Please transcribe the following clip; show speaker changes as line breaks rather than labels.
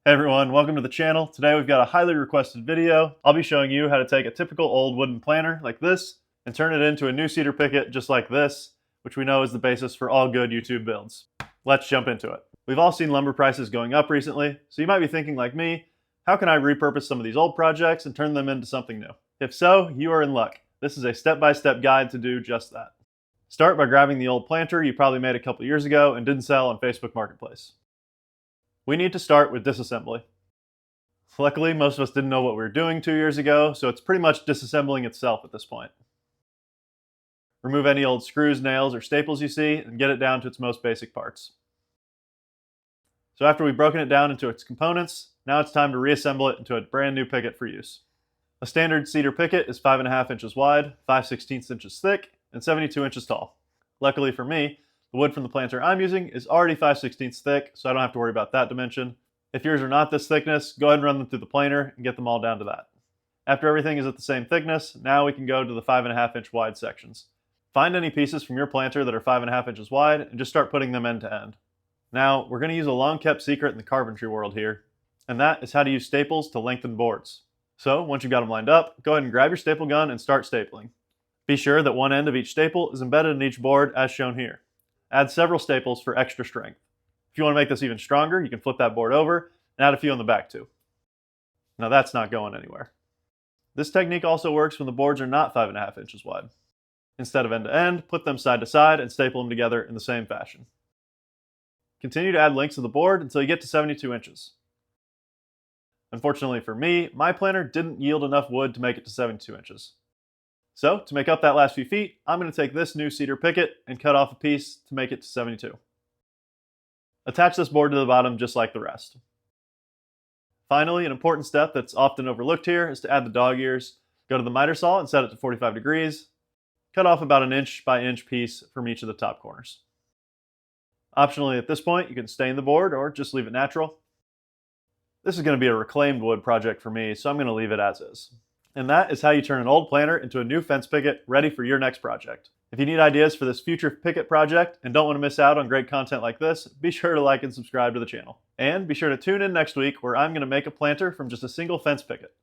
Hey everyone, welcome to the channel. Today we've got a highly requested video. I'll be showing you how to take a typical old wooden planter like this and turn it into a new cedar picket just like this, which we know is the basis for all good YouTube builds. Let's jump into it. We've all seen lumber prices going up recently, so you might be thinking like me, how can I repurpose some of these old projects and turn them into something new? If so, you are in luck. This is a step-by-step guide to do just that. Start by grabbing the old planter you probably made a couple years ago and didn't sell on Facebook Marketplace. We need to start with disassembly. Luckily, most of us didn't know what we were doing 2 years ago, so it's pretty much disassembling itself at this point. Remove any old screws, nails, or staples you see and get it down to its most basic parts. So after we've broken it down into its components, now it's time to reassemble it into a brand new picket for use. A standard cedar picket is 5.5 inches wide, 5/16 inches thick, and 72 inches tall. Luckily for me, the wood from the planter I'm using is already 5/16 thick, so I don't have to worry about that dimension. If yours are not this thickness, go ahead and run them through the planer and get them all down to that. After everything is at the same thickness, now we can go to the 5.5 inch wide sections. Find any pieces from your planter that are 5.5 inches wide and just start putting them end to end. Now, we're going to use a long kept secret in the carpentry world here, and that is how to use staples to lengthen boards. So once you've got them lined up, go ahead and grab your staple gun and start stapling. Be sure that one end of each staple is embedded in each board as shown here. Add several staples for extra strength. If you want to make this even stronger, you can flip that board over and add a few on the back too. Now that's not going anywhere. This technique also works when the boards are not 5.5 inches wide. Instead of end to end, put them side to side and staple them together in the same fashion. Continue to add lengths of the board until you get to 72 inches. Unfortunately for me, my planter didn't yield enough wood to make it to 72 inches. So, to make up that last few feet, I'm going to take this new cedar picket and cut off a piece to make it to 72. Attach this board to the bottom just like the rest. Finally, an important step that's often overlooked here is to add the dog ears. Go to the miter saw and set it to 45 degrees. Cut off about an inch by inch piece from each of the top corners. Optionally at this point, you can stain the board or just leave it natural. This is going to be a reclaimed wood project for me, so I'm going to leave it as is. And that is how you turn an old planter into a new fence picket ready for your next project. If you need ideas for this future picket project and don't want to miss out on great content like this, be sure to like and subscribe to the channel. And be sure to tune in next week where I'm going to make a planter from just a single fence picket.